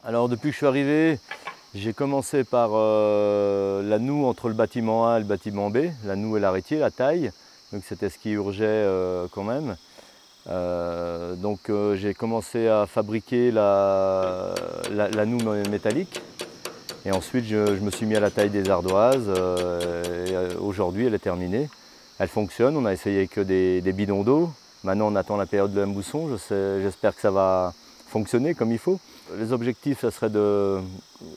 Alors depuis que je suis arrivé, j'ai commencé par la noue entre le bâtiment A et le bâtiment B, la noue et l'arrêtier, la taille. Donc c'était ce qui urgeait quand même. J'ai commencé à fabriquer la noue métallique. Et ensuite je me suis mis à la taille des ardoises. Aujourd'hui elle est terminée. Elle fonctionne, on a essayé que des bidons d'eau. Maintenant on attend la période de la mousson, j'espère que ça va fonctionner comme il faut. Les objectifs, ce serait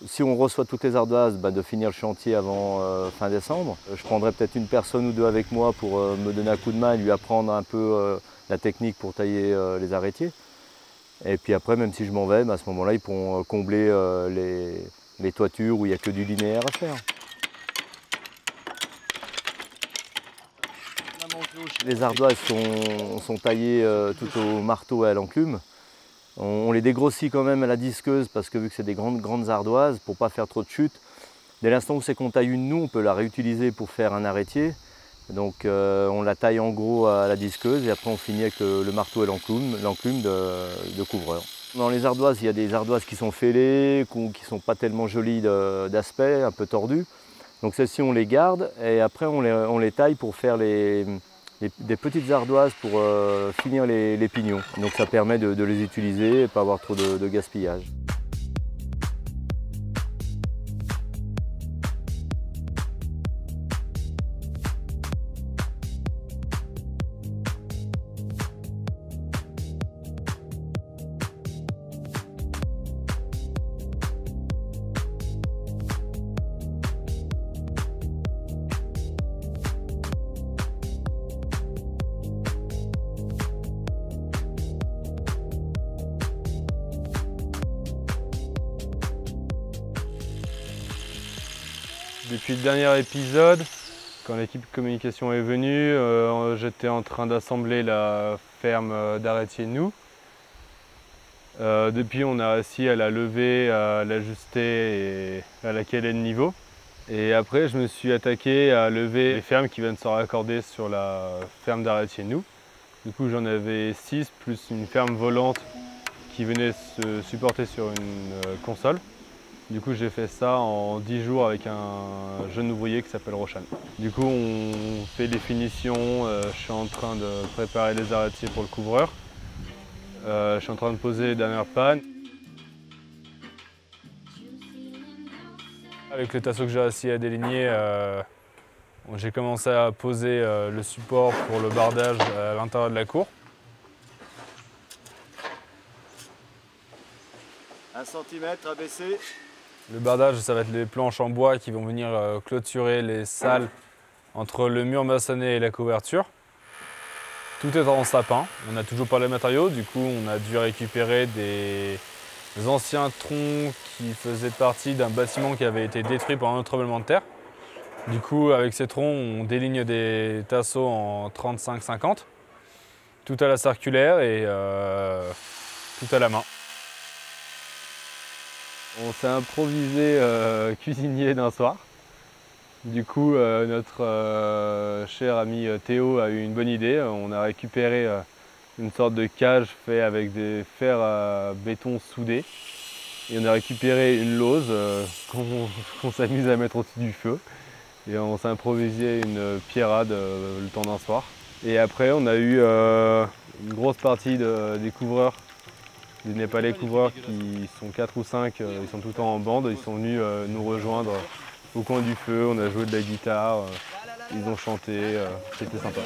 si on reçoit toutes les ardoises, de finir le chantier avant fin décembre. Je prendrai peut-être une personne ou deux avec moi pour me donner un coup de main et lui apprendre un peu la technique pour tailler les arrêtiers. Et puis après, même si je m'en vais, à ce moment-là, ils pourront combler les toitures où il n'y a que du linéaire à faire. Les ardoises sont taillées tout au marteau et à l'enclume. On les dégrossit quand même à la disqueuse parce que vu que c'est des grandes ardoises, pour ne pas faire trop de chutes, dès l'instant où c'est qu'on taille une noue, on peut la réutiliser pour faire un arrêtier. Donc on la taille en gros à la disqueuse et après on finit avec le marteau et l'enclume de couvreur. Dans les ardoises, il y a des ardoises qui sont fêlées, qui ne sont pas tellement jolies d'aspect, un peu tordues. Donc celles-ci on les garde et après on les taille pour faire des petites ardoises pour finir les pignons. Donc ça permet de les utiliser et pas avoir trop de gaspillage. Depuis le dernier épisode, quand l'équipe communication est venue, j'étais en train d'assembler la ferme d'arrêtier noue. Depuis, on a réussi à la lever, à l'ajuster et à la caler de niveau. Et après, je me suis attaqué à lever les fermes qui viennent se raccorder sur la ferme d'arrêtier noue. Du coup, j'en avais 6 plus une ferme volante qui venait se supporter sur une console. Du coup, j'ai fait ça en 10 jours avec un jeune ouvrier qui s'appelle Roshan. Du coup, on fait les finitions. Je suis en train de préparer les arrêtiers pour le couvreur. Je suis en train de poser les dernières pannes. Avec le tasseau que j'ai réussi à déligner, j'ai commencé à poser le support pour le bardage à l'intérieur de la cour. 1 cm à baisser. Le bardage, ça va être les planches en bois qui vont venir clôturer les salles entre le mur maçonné et la couverture. Tout est en sapin, on n'a toujours pas les matériaux, du coup on a dû récupérer des anciens troncs qui faisaient partie d'un bâtiment qui avait été détruit par un tremblement de terre. Du coup avec ces troncs on déligne des tasseaux en 35-50, tout à la circulaire et tout à la main. On s'est improvisé cuisinier d'un soir. Du coup, notre cher ami Théo a eu une bonne idée. On a récupéré une sorte de cage faite avec des fers à béton soudés. Et on a récupéré une lose qu'on s'amuse à mettre au-dessus du feu. Et on s'est improvisé une pierrade le temps d'un soir. Et après, on a eu une grosse partie des couvreurs, des Népalais couvreurs qui sont 4 ou 5, ils sont tout le temps en bande, ils sont venus nous rejoindre au coin du feu, on a joué de la guitare, ils ont chanté, c'était sympa.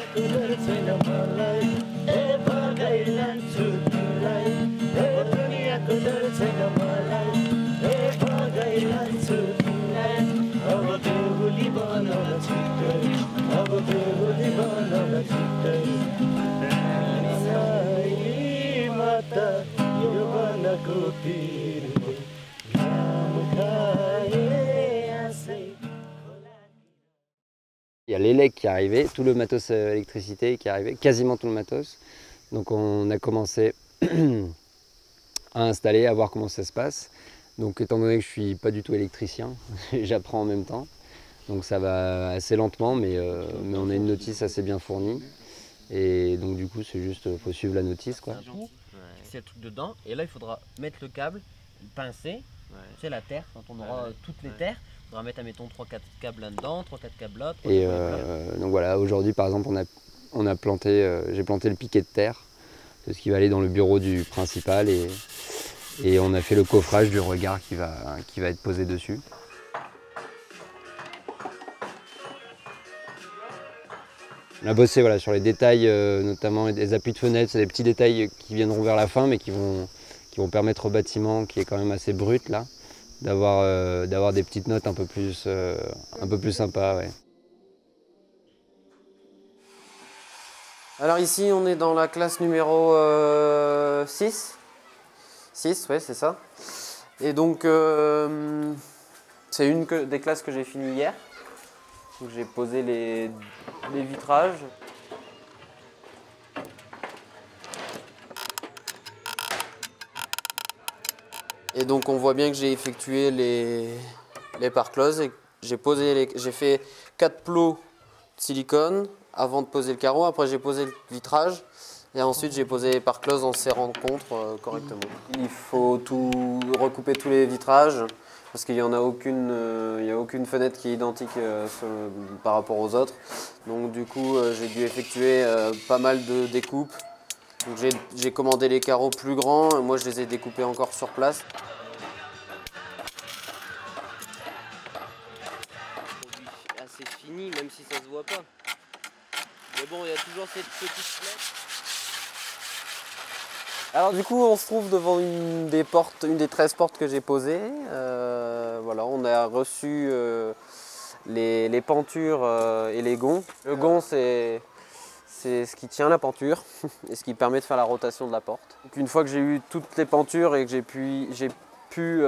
Il y a l'élec qui est arrivé, tout le matos électricité qui est arrivé, quasiment tout le matos. Donc on a commencé à installer, à voir comment ça se passe. Donc étant donné que je suis pas du tout électricien, j'apprends en même temps. Donc ça va assez lentement, mais on a une notice assez bien fournie. Et donc du coup c'est juste, faut suivre la notice quoi. C'est le truc dedans, et là il faudra mettre le câble, pincer, Tu sais, la terre, quand on aura toutes les terres, on va mettre, admettons, 3-4 câbles là-dedans, 3-4 câbles là. Et donc voilà, aujourd'hui par exemple, on a planté, j'ai planté le piquet de terre, c'est ce qui va aller dans le bureau du principal, et on a fait le coffrage du regard qui va être posé dessus. On a bossé voilà, sur les détails, notamment des appuis de fenêtre, c'est des petits détails qui viendront vers la fin, mais qui vont permettre au bâtiment, qui est quand même assez brut là, d'avoir des petites notes un peu plus sympas. Ouais. Alors ici, on est dans la classe numéro 6. 6, ouais, c'est ça. Et donc, c'est une des classes que j'ai fini hier. Donc j'ai posé les vitrages. Et donc on voit bien que j'ai effectué les pare-closes et j'ai fait 4 plots de silicone avant de poser le carreau. Après j'ai posé le vitrage et ensuite j'ai posé les pare-closes en serrant contre correctement. Il faut recouper tous les vitrages parce qu'il n'y a aucune fenêtre qui est identique par rapport aux autres. Donc du coup j'ai dû effectuer pas mal de découpes. J'ai commandé les carreaux plus grands, moi je les ai découpés encore sur place. Assez fini, même si ça se voit pas. Mais bon, il y a toujours cette petite flèche. Alors du coup, on se trouve devant une des 13 portes que j'ai posées. Voilà, on a reçu les pentures et les gonds. Le gond, c'est ce qui tient la penture et ce qui permet de faire la rotation de la porte. Donc, une fois que j'ai eu toutes les pentures et que j'ai pu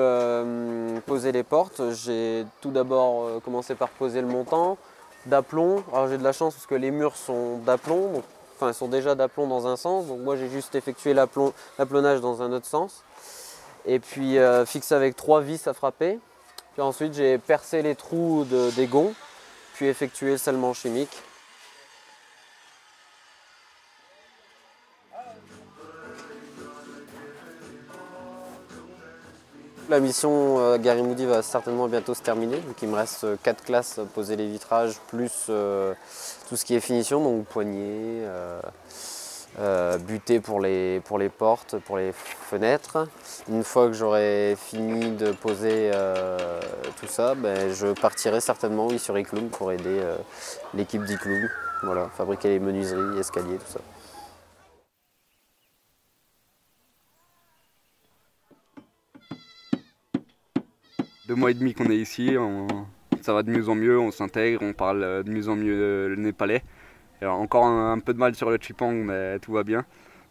poser les portes, j'ai tout d'abord commencé par poser le montant d'aplomb. Alors j'ai de la chance parce que les murs sont d'aplomb, enfin ils sont déjà d'aplomb dans un sens, donc moi j'ai juste effectué l'aplonnage dans un autre sens. Et puis fixé avec 3 vis à frapper. Puis ensuite j'ai percé les trous des gonds, puis effectué le scellement chimique. La mission Gary Moody va certainement bientôt se terminer, vu qu'il me reste 4 classes, poser les vitrages, plus tout ce qui est finition, donc poignées, butées pour les portes, pour les fenêtres. Une fois que j'aurai fini de poser tout ça, je partirai certainement sur Iclum pour aider l'équipe d'Iclum, voilà, fabriquer les menuiseries, escaliers, tout ça. 2 mois et demi qu'on est ici, ça va de mieux en mieux, on s'intègre, on parle de mieux en mieux le népalais. Et alors, encore un peu de mal sur le chipang, mais tout va bien.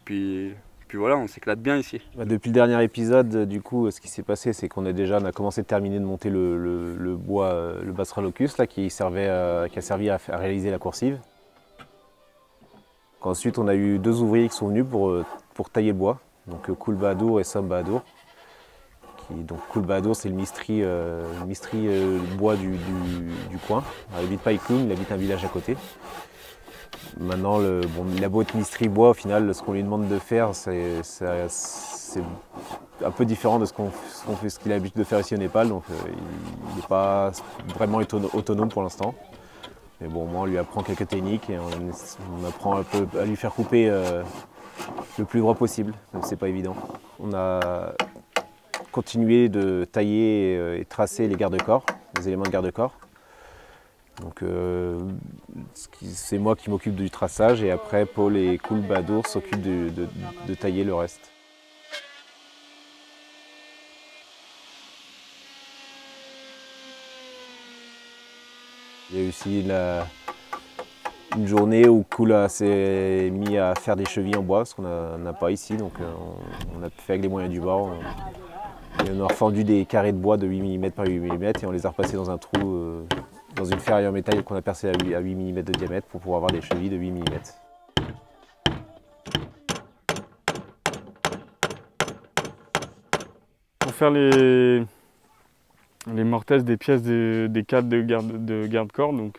Puis voilà, on s'éclate bien ici. Depuis le dernier épisode, du coup, ce qui s'est passé, c'est qu'on a commencé de terminer de monter le bois, le Bastralocus, là, qui a servi à réaliser la coursive. Ensuite, on a eu 2 ouvriers qui sont venus pour tailler le bois, donc Kul Bahadur et Sam Bahadur. Donc Kul Bahadur, c'est le mistri bois du coin. Alors, il n'habite pas Iclum, il habite un village à côté. Maintenant, il a beau être mistri bois, au final, ce qu'on lui demande de faire, c'est un peu différent de ce qu'il a l'habitude de faire ici au Népal. Donc il n'est pas vraiment autonome pour l'instant. Mais bon, moi, on lui apprend quelques techniques et on apprend un peu à lui faire couper le plus droit possible, même si c'est pas évident. On a continué de tailler et tracer les garde-corps, les éléments de garde-corps. Donc c'est moi qui m'occupe du traçage et après Paul et Kul Bahadur s'occupent de tailler le reste. Il y a eu aussi une journée où Kul s'est mis à faire des chevilles en bois, parce qu'on n'a pas ici, donc on a fait avec les moyens du bord. On a refendu des carrés de bois de 8 mm par 8 mm et on les a repassés dans un trou, dans une ferraille en métal qu'on a percé à 8 mm de diamètre pour pouvoir avoir des chevilles de 8 mm. Pour faire les mortaises des pièces des cadres de garde-corps, donc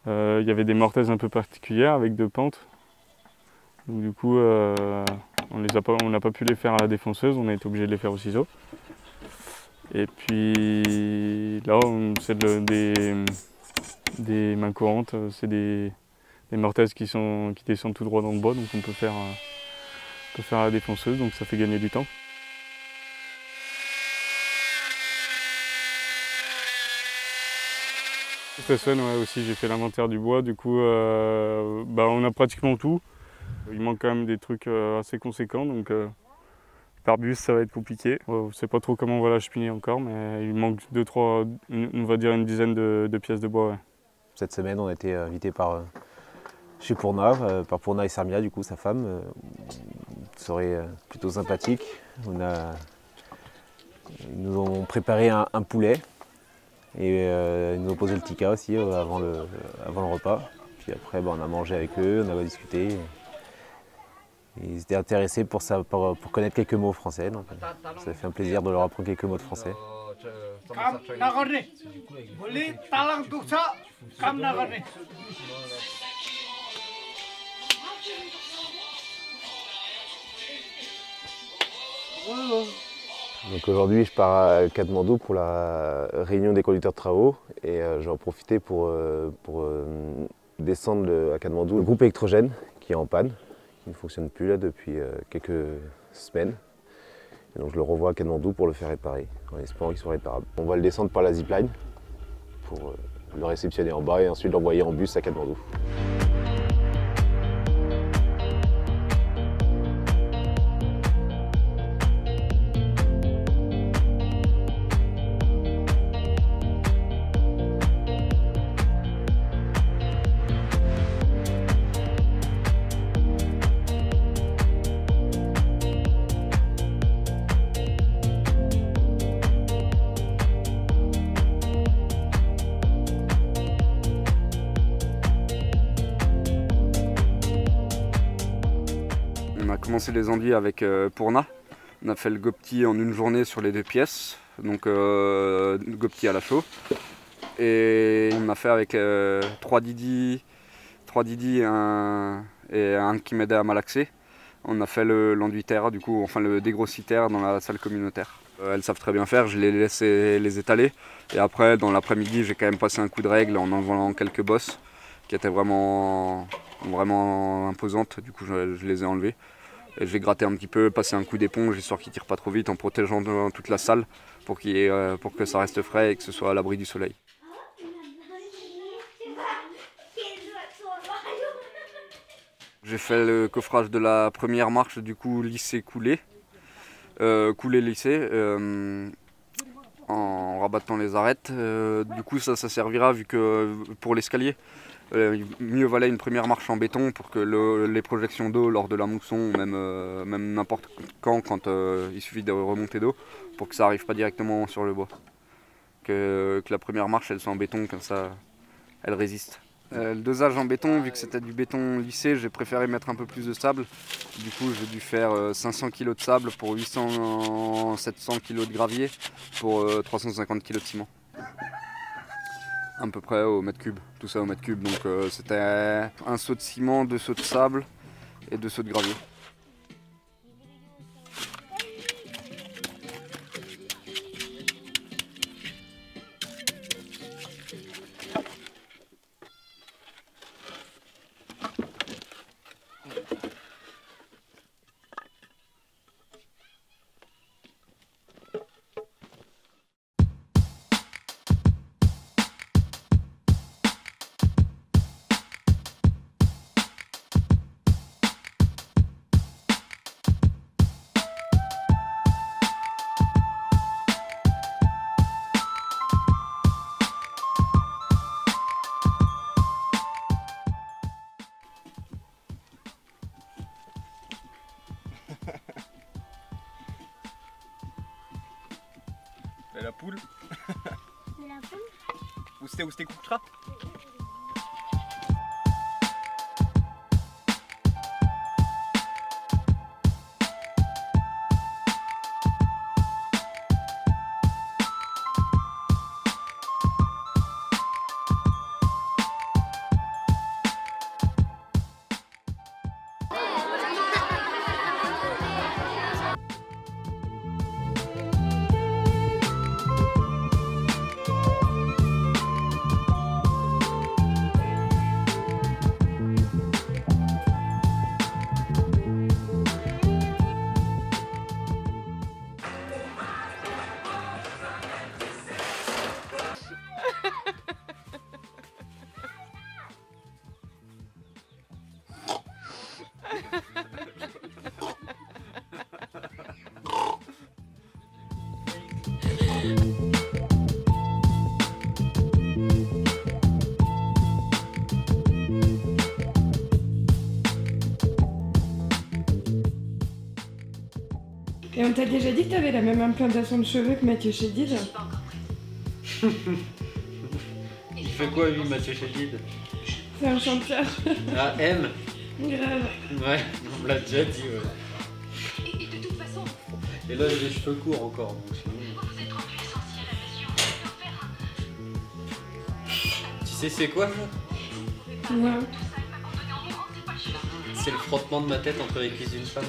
il y avait des mortaises un peu particulières avec 2 pentes. Donc, du coup, on n'a pas pu les faire à la défonceuse, on a été obligé de les faire au ciseau. Et puis là, c'est des mains courantes, c'est des mortaises qui descendent tout droit dans le bois, donc on peut faire la défonceuse, donc ça fait gagner du temps. Cette semaine, ouais, aussi, j'ai fait l'inventaire du bois, du coup, on a pratiquement tout. Il manque quand même des trucs assez conséquents, donc par bus, ça va être compliqué. Je ne sais pas trop comment on va la cheminer encore, mais il manque 2-3, on va dire une dizaine de pièces de bois. Ouais. Cette semaine, on a été invité chez Pourna, par Pourna et Sarmia, du coup, sa femme. Une soirée plutôt sympathique. Ils nous ont préparé un poulet et ils nous ont posé le tikka aussi avant le repas. Puis après, on a mangé avec eux, on a discuté. Et ils étaient intéressés pour connaître quelques mots français. Donc, ça fait un plaisir de leur apprendre quelques mots de français. Donc aujourd'hui, je pars à Katmandou pour la réunion des conducteurs de travaux et je vais en profiter pour descendre à Katmandou le groupe électrogène qui est en panne, qui ne fonctionne plus là depuis quelques semaines. Et donc je le revois à Katmandou pour le faire réparer, en espérant qu'il soit réparable. On va le descendre par la zipline pour le réceptionner en bas et ensuite l'envoyer en bus à Katmandou. On a commencé les enduits avec Pourna. On a fait le Gopti en une journée sur les 2 pièces, donc Gopti à la chaux. Et on a fait avec 3 Didi et un qui m'aidait à malaxer. On a fait l'enduit terre, du coup, enfin le dégrossitaire dans la salle communautaire. Elles savent très bien faire, je les laissé les étaler. Et après, dans l'après-midi, j'ai quand même passé un coup de règle en enlevant quelques bosses qui étaient vraiment imposantes. Du coup, je les ai enlevées. Et j'ai gratté un petit peu, passé un coup d'éponge, histoire qu'ils ne tirent pas trop vite, en protégeant toute la salle pour que ça reste frais et que ce soit à l'abri du soleil. J'ai fait le coffrage de la première marche, du coup lissé-coulé, coulé-lissé, en rabattant les arêtes. Du coup ça servira, vu que pour l'escalier, mieux valait une première marche en béton pour que les projections d'eau lors de la mousson, même n'importe quand il suffit de remonter d'eau, pour que ça n'arrive pas directement sur le bois. Que la première marche elle soit en béton, comme ça elle résiste. Le dosage en béton, vu que c'était du béton lissé, j'ai préféré mettre un peu plus de sable. Du coup j'ai dû faire 500 kg de sable pour 700 kg de gravier pour 350 kg de ciment. À peu près au mètre cube, tout ça au mètre cube. Donc c'était un seau de ciment, 2 seaux de sable et 2 seaux de gravier. Et la poule. Et la poule. Où c'était couchera. Et on t'a déjà dit que t'avais la même implantation de cheveux que Mathieu Chédid? Il fait quoi lui, Mathieu Chédid? C'est un chanteur. Ah, M? Grave. Ouais, on me l'a déjà dit, ouais. Et de toute façon, Et là j'ai les cheveux courts encore, donc sinon... vous êtes rendu essentiel à la mission de faire. Tu sais c'est quoi ça? Ouais. C'est le frottement de ma tête entre les cuisses d'une femme.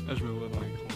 Là, je me vois dans l'écran.